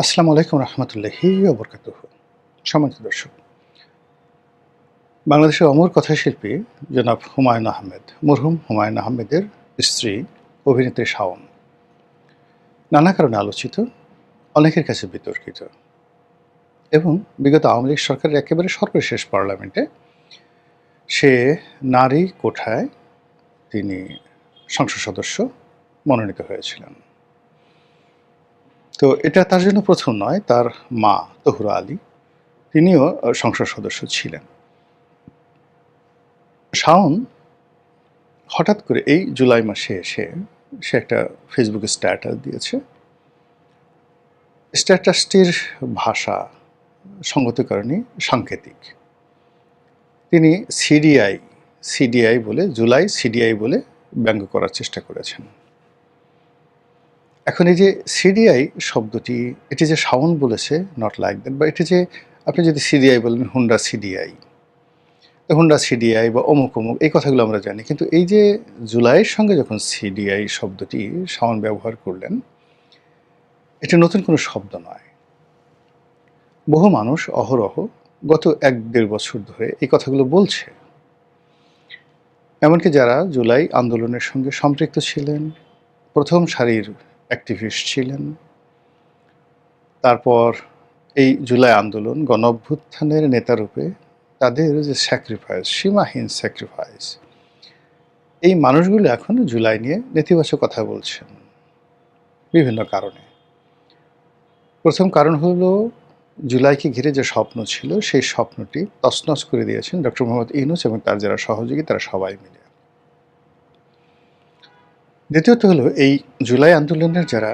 আসসালামু আলাইকুম রহমতুল্লাহি ওয়া বারাকাতুহু। সম্মানিত দর্শক, বাংলাদেশের অমর কথাশিল্পী জনাব হুমায়ূন আহমেদ, মরহুম হুমায়ূন আহমেদের স্ত্রী অভিনেত্রী শাওন নানা কারণে আলোচিত, অনেকের কাছে বিতর্কিত এবং বিগত আওয়ামী লীগ সরকারের একেবারে সর্বশেষ পার্লামেন্টে সে নারী কোঠায় তিনি সংসদ সদস্য মনোনীত হয়েছিলেন। তো এটা তার জন্য প্রথম নয়, তার মা তহুরা আলী তিনিও সংসদ সদস্য ছিলেন। শাওন হঠাৎ করে এই জুলাই মাসে এসে সে একটা ফেসবুকে স্ট্যাটাস দিয়েছে। স্ট্যাটাসটির ভাষা সঙ্গত কারণে সাংকেতিক। তিনি সিডিআই বলে জুলাই সিডিআই বলে ব্যঙ্গ করার চেষ্টা করেছেন। এখন এই যে সিডিআই শব্দটি, এটি যে শাওন বলেছে নট লাইক দ্যাট, বা এটি যে আপনি যদি সিডিআই বলেন হুন্ডা সিডিআই বা অমুক অমুক, এই কথাগুলো আমরা জানি, কিন্তু এই যে জুলাইয়ের সঙ্গে যখন সিডিআই শব্দটি শাওন ব্যবহার করলেন, এটা নতুন কোনো শব্দ নয়। বহু মানুষ অহরহ গত ১-১.৫ বছর ধরে এই কথাগুলো বলছে। এমনকি যারা জুলাই আন্দোলনের সঙ্গে সম্পৃক্ত ছিলেন, প্রথম সারির অ্যাক্টিভিস্ট ছিলেন, তারপর এই জুলাই আন্দোলন গণঅভ্যুত্থানের নেতারূপে তাদের যে স্যাক্রিফাইস, সীমাহীন স্যাক্রিফাইস, এই মানুষগুলো এখন জুলাই নিয়ে নেতিবাচক কথা বলছেন বিভিন্ন কারণে। প্রথম কারণ হলো জুলাইকে ঘিরে যে স্বপ্ন ছিল, সেই স্বপ্নটি তছনছ করে দিয়েছেন ডক্টর মোহাম্মদ ইউনূস এবং তার যারা সহযোগী তারা সবাই মিলে। দ্বিতীয়ত হলো এই জুলাই আন্দোলনের যারা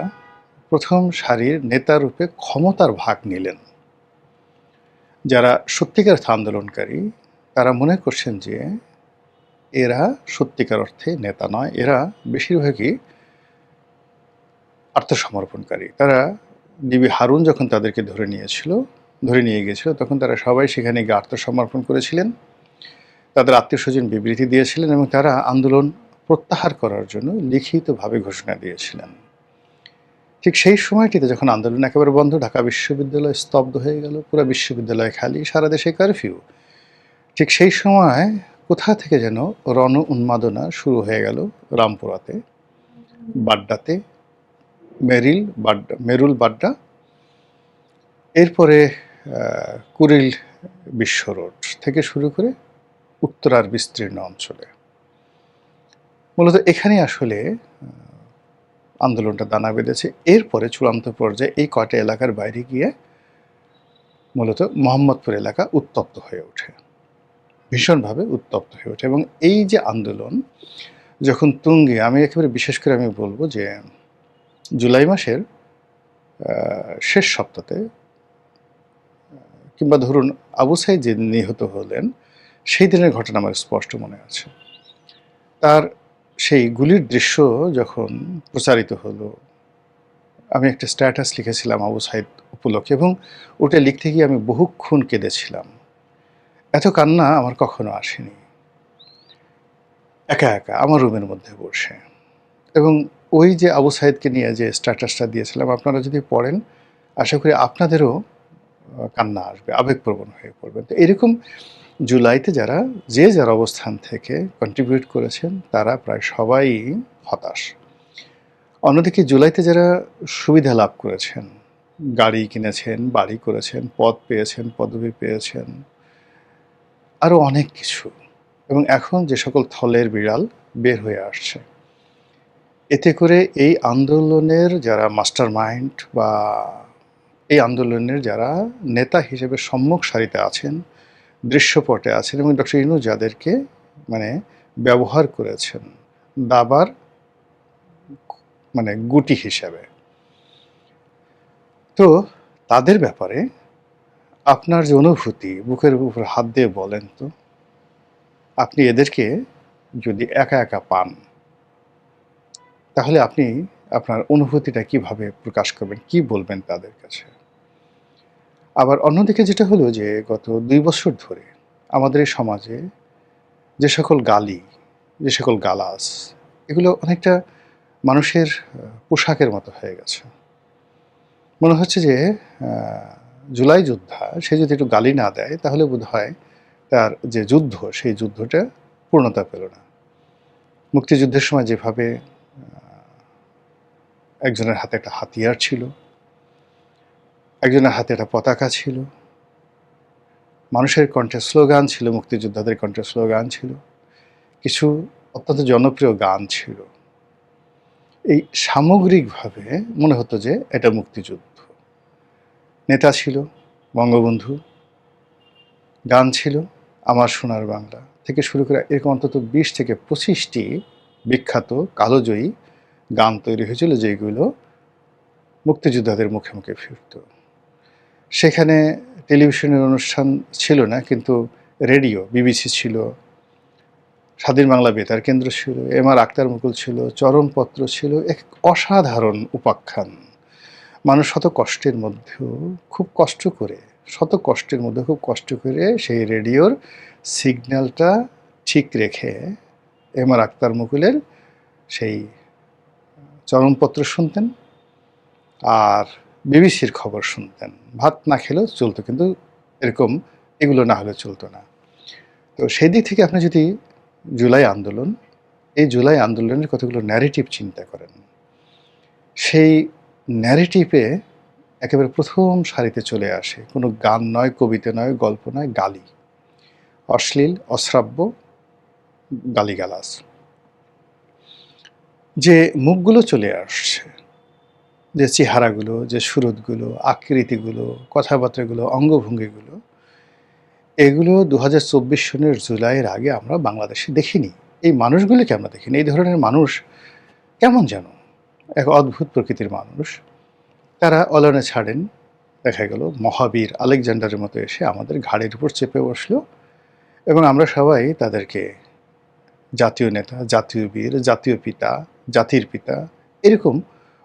প্রথম সারির নেতারূপে ক্ষমতার ভাগ নিলেন, যারা সত্যিকার আন্দোলনকারী, তারা মনে করছেন যে এরা সত্যিকার অর্থে নেতা নয়, এরা বেশিরভাগই আত্মসমর্পণকারী। তারা ডিবি হারুন যখন তাদেরকে ধরে নিয়ে গিয়েছিল, তখন তারা সবাই সেখানে গিয়ে আত্মসমর্পণ করেছিলেন, তাদের আত্মীয়স্বজন বিবৃতি দিয়েছিলেন এবং তারা আন্দোলন প্রত্যাহার করার জন্য লিখিতভাবে ঘোষণা দিয়েছিলেন। ঠিক সেই সময়টিতে যখন আন্দোলন একেবারে বন্ধ, ঢাকা বিশ্ববিদ্যালয় স্তব্ধ হয়ে গেল, পুরো বিশ্ববিদ্যালয় খালি, সারা দেশে কারফিউ, ঠিক সেই সময় কোথা থেকে যেন রণ উন্মাদনা শুরু হয়ে গেল রামপুরাতে, বাড্ডাতে, মেরুল বাড্ডা, এরপরে কুড়িল বিশ্ব রোড থেকে শুরু করে উত্তরার বিস্তীর্ণ অঞ্চলে। মূলত এখানে আসলে আন্দোলনটা দানা বেঁধেছে। এরপরে চূড়ান্ত পর্যায়ে এই কয়টা এলাকার বাইরে গিয়ে মূলত মোহাম্মদপুর এলাকা উত্তপ্ত হয়ে ওঠে, ভীষণভাবে উত্তপ্ত হয়ে ওঠে। এবং এই যে আন্দোলন যখন তুঙ্গে, আমি একেবারে বিশেষ করে আমি বলবো যে জুলাই মাসের শেষ সপ্তাহে, কিংবা ধরুন আবু সাঈদ যে নিহত হলেন, সেই দিনের ঘটনা আমার স্পষ্ট মনে আছে। তার সেই গুলির দৃশ্য যখন প্রচারিত হলো, আমি একটা স্ট্যাটাস লিখেছিলাম আবু সাঈদ উপলক্ষে, এবং ওটা লিখতে গিয়ে আমি বহুক্ষণ কেঁদেছিলাম। এত কান্না আমার কখনো আসেনি, একা একা আমার রুমের মধ্যে বসে। এবং ওই যে আবু সাঈদকে নিয়ে যে স্ট্যাটাসটা দিয়েছিলাম, আপনারা যদি পড়েন আশা করি আপনাদেরও কান্না আসবে, আবেগপ্রবণ হয়ে পড়বেন। তো এরকম জুলাইতে যার অবস্থান থেকে কন্ট্রিবিউট করেছেন, তারা প্রায় সবাই হতাশ। অন্যদিকে জুলাইতে যারা সুবিধা লাভ করেছেন, গাড়ি কিনেছেন, বাড়ি করেছেন, পদ পেয়েছেন, পদবি পেয়েছেন, আরও অনেক কিছু, এবং এখন যে সকল থলের বিড়াল বের হয়ে আসছে, এতে করে এই আন্দোলনের যারা মাস্টার মাইন্ড বা এই আন্দোলনের যারা নেতা হিসেবে সম্মুখ সারিতে আছেন, দৃশ্যপটে আছেন, এবং ডক্টর ইউনূস যাদেরকে মানে ব্যবহার করেছেন দাবার গুটি হিসাবে, তো তাদের ব্যাপারে আপনার যে অনুভূতি, বুকের উপর হাত দিয়ে বলেন তো, আপনি এদেরকে যদি একা একা পান, তাহলে আপনি আপনার অনুভূতিটা কিভাবে প্রকাশ করবেন, কি বলবেন তাদের কাছে? আবার অন্যদিকে যেটা হলো যে গত ২ বছর ধরে আমাদের এই সমাজে যে সকল গালি, যে সকল গালাজ, এগুলো অনেকটা মানুষের পোশাকের মতো হয়ে গেছে। মনে হচ্ছে যে জুলাই যোদ্ধা সে যদি একটু গালি না দেয় তাহলে বোধহয় তার যে যুদ্ধ সেই যুদ্ধটা পূর্ণতা পেল না। মুক্তিযুদ্ধের সময় যেভাবে একজনের হাতে একটা হাতিয়ার ছিল, একজনের হাতে একটা পতাকা ছিল, মানুষের কণ্ঠে স্লোগান ছিল, মুক্তিযোদ্ধাদের কণ্ঠে স্লোগান ছিল, কিছু অত্যন্ত জনপ্রিয় গান ছিল। এই সামগ্রিকভাবে মনে হতো যে এটা মুক্তিযুদ্ধ। নেতা ছিল বঙ্গবন্ধু, গান ছিল আমার সোনার বাংলা থেকে শুরু করে এরকম অন্তত 20 থেকে 25টি বিখ্যাত কালোজয়ী গান তৈরি হয়েছিল যেগুলো মুক্তিযোদ্ধাদের মুখে মুখে ফিরত। সেখানে টেলিভিশনের অনুষ্ঠান ছিল না, কিন্তু রেডিও, বিবিসি ছিল, স্বাধীন বাংলা বেতার কেন্দ্র ছিল, এম.আর. আখতার মুকুল ছিল, চরমপত্র ছিল, এক অসাধারণ উপাখ্যান। মানুষ শত কষ্টের মধ্যেও খুব কষ্ট করে, শত কষ্টের মধ্যে খুব কষ্ট করে সেই রেডিওর সিগন্যালটা ঠিক রেখে এম.আর. আখতার মুকুলের সেই চরমপত্র শুনতেন আর বিবিসির খবর শুনতেন। ভাত না খেলেও চলতো, কিন্তু এরকম এগুলো না হলে চলতো না। তো সেই দিক থেকে আপনি যদি জুলাই আন্দোলন, এই জুলাই আন্দোলনের কতগুলো ন্যারেটিভ চিন্তা করেন, সেই ন্যারেটিভে একেবারে প্রথম সারিতে চলে আসে কোনো গান নয়, কবিতা নয়, গল্প নয়, গালি, অশ্লীল, অশ্রাব্য গালিগালাজ। যে মুখগুলো চলে আসছে, যে চেহারাগুলো, যে সুরতগুলো, আকৃতিগুলো, কথাবার্তাগুলো, অঙ্গভঙ্গিগুলো, এগুলো 2024 সনের জুলাইয়ের আগে আমরা বাংলাদেশে দেখিনি। এই মানুষগুলিকে আমরা দেখিনি। এই ধরনের মানুষ কেমন যেন এক অদ্ভুত প্রকৃতির মানুষ। তারা অলনে ছাড়েন, দেখা গেল মহাবীর আলেকজান্ডারের মতো এসে আমাদের ঘাড়ের উপর চেপে বসলো এবং আমরা সবাই তাদেরকে জাতীয় নেতা, জাতীয় বীর, জাতীয় পিতা, জাতির পিতা এরকম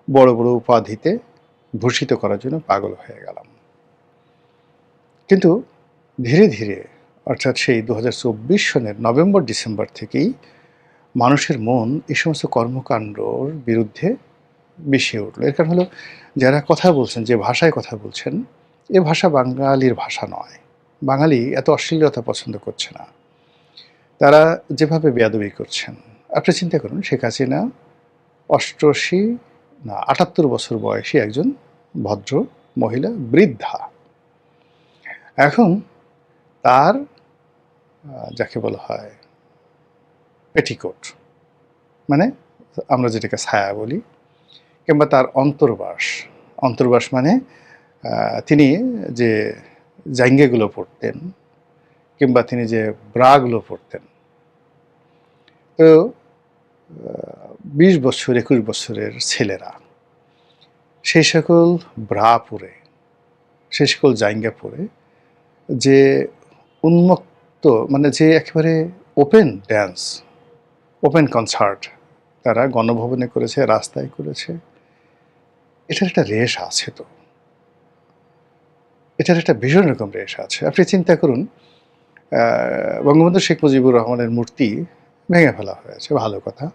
বড় বড় উপাধিতে ভূষিত করার জন্য পাগল হয়ে গেলাম। কিন্তু ধীরে ধীরে, অর্থাৎ সেই 2024 সনের নভেম্বর ডিসেম্বর থেকেই মানুষের মন এই সমস্ত কর্মকাণ্ডর বিরুদ্ধে বিষিয়ে উঠল। এর কারণ হলো, যারা কথা বলছেন, যে ভাষায় কথা বলছেন, এ ভাষা বাঙালির ভাষা নয়। বাঙালি এত অশ্লীলতা পছন্দ করছে না। তারা যেভাবে বেয়াদবি করছেন, আপনি চিন্তা করুন, শেখ হাসিনা 78 বছর বয়সী একজন ভদ্র মহিলা, বৃদ্ধা। এখন তার যাকে বলা হয় পেটিকোট, মানে আমরা যেটাকে ছায়া বলি, কিংবা তার অন্তর্বাস, অন্তর্বাস মানে তিনি যে জাঙ্গেগুলো পরতেন কিংবা তিনি যে ব্রাগুলো পরতেন, তো 20 বছর 21 বছরের ছেলেরা সেই সকল ব্রা পরে, সেই সকল জাঙ্গা পরে যে উন্মুক্ত, মানে যে একেবারে ওপেন ড্যান্স, ওপেন কনসার্ট তারা গণভবনে করেছে, রাস্তায় করেছে, এটার একটা রেশ আছে। তো এটার একটা ভীষণ রকম রেশ আছে। আপনি চিন্তা করুন, বঙ্গবন্ধু শেখ মুজিবুর রহমানের মূর্তি ভেঙে ফেলা হয়েছে, ভালো কথা।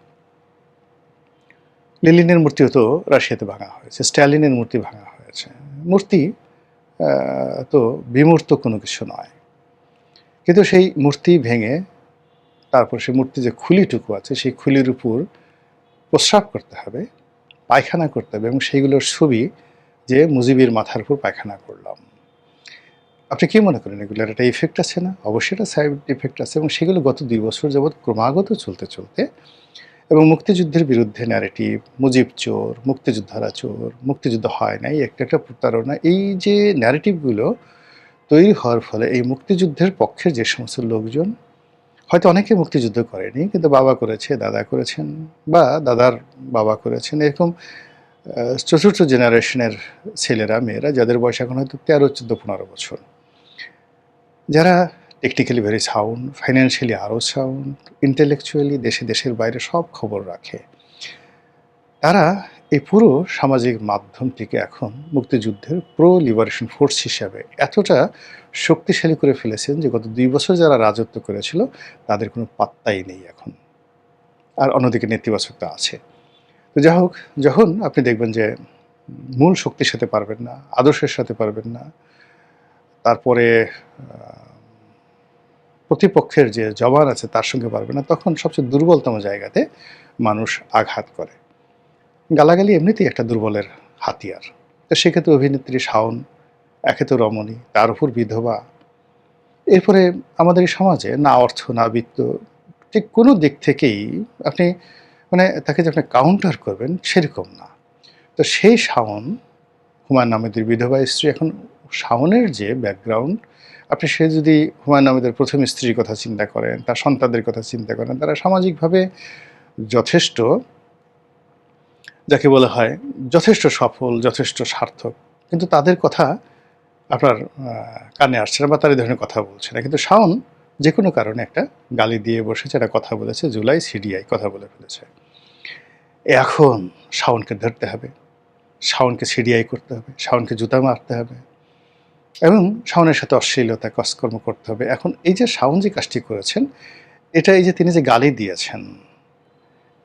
লেনিনের মূর্তিও তো রাশিয়াতে ভাঙা হয়েছে, স্ট্যালিনের মূর্তি ভাঙা হয়েছে। মূর্তি তো বিমূর্ত কোনো কিছু নয়, কিন্তু সেই মূর্তি ভেঙে তারপর সেই মূর্তি যে খুলিটুকু আছে, সেই খুলির উপর প্রস্রাব করতে হবে, পায়খানা করতে হবে, এবং সেইগুলোর ছবি যে মুজিবের মাথার উপর পায়খানা করলাম। আপনি কি মনে করেন এগুলোর একটা ইফেক্ট আছে না? অবশ্যই একটা সাইড ইফেক্ট আছে, এবং সেগুলো গত 2 বছর যাবৎ ক্রমাগত চলতে চলতে, এবং মুক্তিযুদ্ধের বিরুদ্ধে ন্যারেটিভ, মুজিব চোর, মুক্তিযোদ্ধারা চোর, মুক্তিযুদ্ধ হয় নাই, একটা একটা প্রতারণা, এই যে ন্যারেটিভগুলো তৈরি হওয়ার ফলে এই মুক্তিযুদ্ধের পক্ষের যে সমস্ত লোকজন, হয়তো অনেকে মুক্তিযুদ্ধ করেনি, কিন্তু বাবা করেছে, দাদা করেছেন, বা দাদার বাবা করেছেন, এরকম চতুর্থ জেনারেশনের ছেলেরা, মেয়েরা, যাদের বয়স এখন হয়তো 13, 14, 15 বছর, যারা টেকনিক্যালি ভেরি সাউন্ড, ফাইন্যান্সিয়ালি আরও সাউন্ড, ইন্টেলেকচুয়ালি দেশে দেশের বাইরে সব খবর রাখে, তারা এই পুরো সামাজিক মাধ্যমটিকে এখন মুক্তিযুদ্ধের প্রো লিবারেশন ফোর্স হিসাবে এতটা শক্তিশালী করে ফেলেছেন যে গত 2 বছর যারা রাজত্ব করেছিল তাদের কোনো পাত্তাই নেই এখন। আর অন্যদিকে নেতিবাচকতা আছে। তো যাই হোক, যখন আপনি দেখবেন যে মূল শক্তির সাথে পারবেন না, আদর্শের সাথে পারবেন না। তারপরে প্রতিপক্ষের যে জবান আছে তার সঙ্গে পারবে না, তখন সবচেয়ে দুর্বলতম জায়গাতে মানুষ আঘাত করে। গালাগালি এমনিতেই একটা দুর্বলের হাতিয়ার। তো সেক্ষেত্রে অভিনেত্রী শাওন, একে তো রমণী, তার উপর বিধবা। এরপরে আমাদের এই সমাজে না অর্থ না বিত্ত, ঠিক কোনো দিক থেকেই আপনি মানে তাকে যে আপনি কাউন্টার করবেন সেরকম না। তো সেই শাওন, হুমায়ূন আহমেদের বিধবা স্ত্রী, এখন শাওনের যে ব্যাকগ্রাউন্ড, আপনি সে যদি হুমায়ূন আহমেদের প্রথম স্ত্রীর কথা চিন্তা করেন, তার সন্তানদের কথা চিন্তা করেন, তারা সামাজিকভাবে যথেষ্ট, যাকে বলা হয় যথেষ্ট সফল, যথেষ্ট সার্থক, কিন্তু তাদের কথা আপনার কানে আসছে না বা তার এই ধরনের কথা বলছে না। কিন্তু শাওন যে কোনো কারণে একটা গালি দিয়ে বসেছে, একটা কথা বলেছে, জুলাই সিডিআই কথা বলে ফেলেছে। এখন শাওনকে ধরতে হবে, শাওনকে সিডিআই করতে হবে, শাওনকে জুতা মারতে হবে এবং শাওনের সাথে অশ্লীলতা কাজকর্ম করতে হবে। এখন এই যে শাওন যে কাজটি করেছেন, এটা এই যে তিনি যে গালি দিয়েছেন,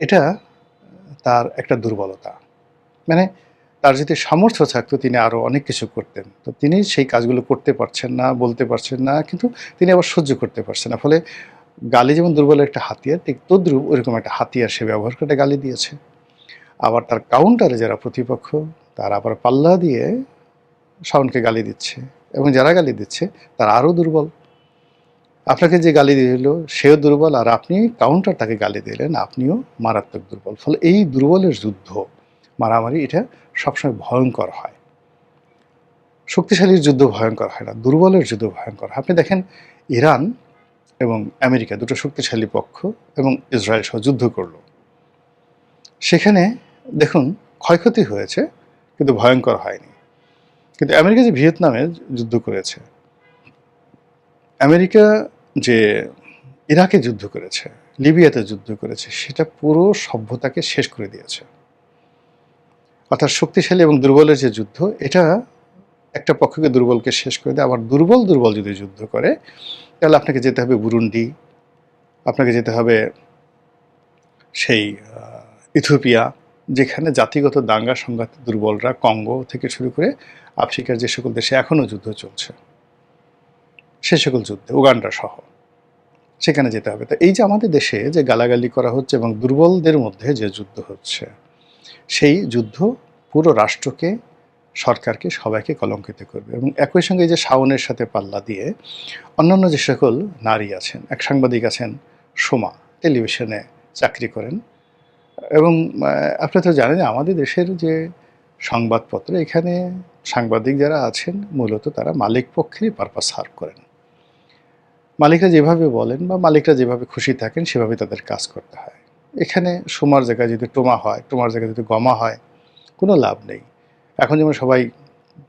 এটা তার একটা দুর্বলতা। মানে তার যদি সামর্থ্য থাকতো তিনি আরও অনেক কিছু করতেন। তো তিনি সেই কাজগুলো করতে পারছেন না, বলতে পারছেন না, কিন্তু তিনি আবার সহ্য করতে পারছেন না। ফলে গালি যেমন দুর্বলের একটা হাতিয়ার, ঠিক তদ্রূপ ওইরকম একটা হাতিয়ার সে ব্যবহার করে গালি দিয়েছে। আবার তার কাউন্টারে যারা প্রতিপক্ষ, তারা আবার পাল্লা দিয়ে শাওনকে গালি দিচ্ছে এবং যারা গালি দিচ্ছে তারা আরও দুর্বল। আপনাকে যে গালি দিল সেও দুর্বল, আর আপনি কাউন্টার তাকে গালি দিলেন, আপনিও মারাত্মক দুর্বল। ফলে এই দুর্বলের যুদ্ধ, মারামারি, এটা সবসময় ভয়ঙ্কর হয়। শক্তিশালীর যুদ্ধ ভয়ঙ্কর হয় না, দুর্বলের যুদ্ধ ভয়ঙ্কর হয়। আপনি দেখেন ইরান এবং আমেরিকা দুটো শক্তিশালী পক্ষ এবং ইসরায়েল সহ যুদ্ধ করলো, সেখানে দেখুন ক্ষয়ক্ষতি হয়েছে কিন্তু ভয়ঙ্কর হয়নি। কিন্তু আমেরিকা যে ভিয়েতনামে যুদ্ধ করেছে, আমেরিকা যে ইরাকে যুদ্ধ করেছে, লিবিয়াতে যুদ্ধ করেছে, সেটা পুরো সভ্যতাকে শেষ করে দিয়েছে। অর্থাৎ শক্তিশালী এবং দুর্বলের যে যুদ্ধ, এটা একটা পক্ষকে দুর্বলকে শেষ করে দেয়। আবার দুর্বল দুর্বল যদি যুদ্ধ করে, তাহলে আপনাকে যেতে হবে বুরুন্ডি, আপনাকে যেতে হবে সেই ইথিওপিয়া, যেখানে জাতিগত দাঙ্গা সংঘাতে দুর্বলরা, কঙ্গো থেকে শুরু করে আফ্রিকার যে সকল দেশে এখনও যুদ্ধ চলছে, সে সকল যুদ্ধে, উগান্ডা সহ, সেখানে যেতে হবে। তো এই যে আমাদের দেশে যে গালাগালি করা হচ্ছে এবং দুর্বলদের মধ্যে যে যুদ্ধ হচ্ছে, সেই যুদ্ধ পুরো রাষ্ট্রকে, সরকারকে, সবাইকে কলঙ্কিত করবে। এবং একই সঙ্গে যে শাওনের সাথে পাল্লা দিয়ে অন্যান্য যে সকল নারী আছেন, এক সাংবাদিক আছেন সোমা, টেলিভিশনে চাকরি করেন, এবং আপনারা তো জানেন আমাদের দেশের যে সংবাদপত্র, এখানে সাংবাদিক যারা আছেন মূলত তারা মালিক পক্ষেরই পারপাস সার্ভ করেন। মালিকরা যেভাবে বলেন বা মালিকরা যেভাবে খুশি থাকেন সেভাবে তাদের কাজ করতে হয়। এখানে সোমার জায়গায় যদি টোমা হয়, টোমার জায়গায় যদি গমা হয়, কোনো লাভ নেই। এখন যেমন সবাই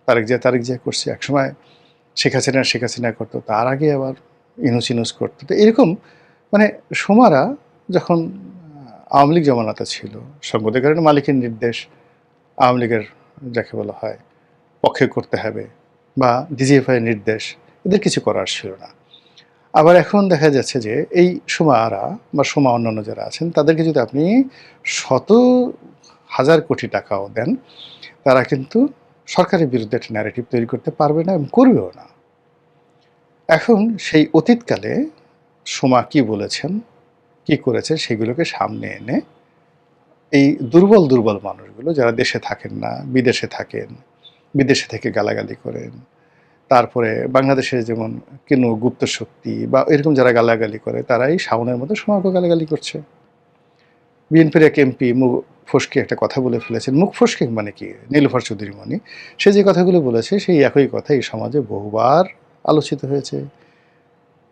তারেক জিয়া করছে, একসময় শেখ হাসিনা করতো, তার আগে আবার ইনুস করতো। তো এরকম মানে সোমারা যখন আওয়ামী লীগ জমানাতে ছিল, সংবাদের কারণে মালিকের নির্দেশ, আওয়ামী লীগের যাকে বলা হয় পক্ষে করতে হবে, বা ডিজিএফআই নির্দেশ, এদের কিছু করার ছিল না। আবার এখন দেখা যাচ্ছে যে এই সোমারা বা সোমা অন্যান্য যারা আছেন, তাদেরকে যদি আপনি শত হাজার কোটি টাকাও দেন, তারা কিন্তু সরকারের বিরুদ্ধে একটা ন্যারেটিভ তৈরি করতে পারবে না এবং করবেও না। এখন সেই অতীতকালে সোমা কি বলেছেন, কি করেছেন, সেগুলোকে সামনে এনে এই দুর্বল দুর্বল মানুষগুলো যারা দেশে থাকেন না, বিদেশে থাকেন, বিদেশে থেকে গালাগালি করেন, তারপরে বাংলাদেশে যেমন কোনো গুপ্ত শক্তি বা এরকম যারা গালাগালি করে, তারাই শাওনের মতো সোমাকে গালাগালি করছে। বিএনপির এক এমপি মুখ ফসকে একটা কথা বলে ফেলেছেন। মুখ ফসকে মানে কি, নীলুফার চৌধুরী মনি, সে যে কথাগুলো বলেছে সেই একই কথা এই সমাজে বহুবার আলোচিত হয়েছে।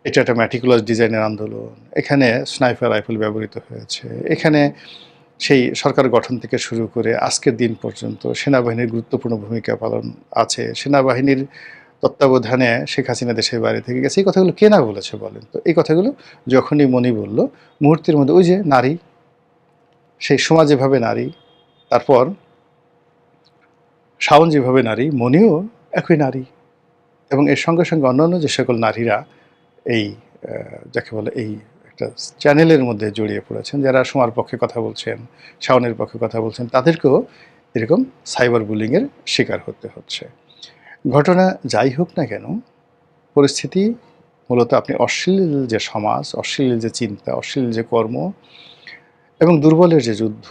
এটা একটা ম্যাটিকুলাস ডিজাইনের আন্দোলন, এখানে স্নাইপার রাইফেল ব্যবহৃত হয়েছে, এখানে সেই সরকার গঠন থেকে শুরু করে আজকের দিন পর্যন্ত সেনাবাহিনীর গুরুত্বপূর্ণ ভূমিকা পালন আছে, সেনাবাহিনীর তত্ত্বাবধানে শেখ হাসিনা দেশের বাইরে থেকে গেছে। এই কথাগুলো কে না বলেছে বলেন তো? এই কথাগুলো যখনই মনি বলল, মুহূর্তের মধ্যে ওই যে নারী, সেই সমাজ যেভাবে নারী, তারপর শাওন যেভাবে নারী, মনিও একই নারী, এবং এর সঙ্গে সঙ্গে অন্যান্য যে সকল নারীরা এই যাকে বলে এই একটা চ্যানেলের মধ্যে জড়িয়ে পড়েছেন, যারা সোমার পক্ষে কথা বলছেন, শাওনের পক্ষে কথা বলছেন, তাদেরকেও এরকম সাইবার বুলিংয়ের শিকার হতে হচ্ছে। ঘটনা যাই হোক না কেন, পরিস্থিতি মূলত আপনি অশ্লীল যে সমাজ, অশ্লীল যে চিন্তা, অশ্লীল যে কর্ম এবং দুর্বলের যে যুদ্ধ,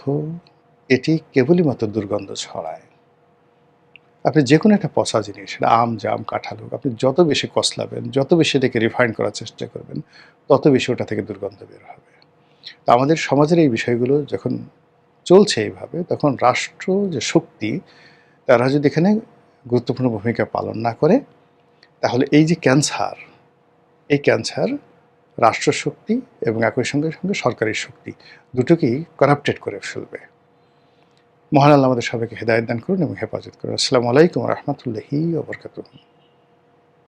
এটি কেবলই মাত্র দুর্গন্ধ ছড়ায়। আপনি যেকোনো একটা পচা জিনিস, সেটা আম, জাম, কাঁঠাল হোক, আপনি যত বেশি কসলাবেন, যত বেশি এটাকে রিফাইন করার চেষ্টা করবেন, তত বেশি ওটা থেকে দুর্গন্ধ বের হবে। তো আমাদের সমাজের এই বিষয়গুলো যখন চলছে এইভাবে, তখন রাষ্ট্র যে শক্তি, তারা যদি এখানে গুরুত্বপূর্ণ ভূমিকা পালন না করে, তাহলে এই যে ক্যান্সার, এই ক্যান্সার রাষ্ট্রশক্তি এবং একই সঙ্গে সঙ্গে সরকারি শক্তি দুটোকেই করাপ্টেড করে ফেলবে। মহান আল্লাহ আমাদের সবাইকে হেদায়েত দান করুন এবং হেফাজত করুন। আসসালামু আলাইকুম ওয়া রাহমাতুল্লাহি ওয়া বারাকাতুহু।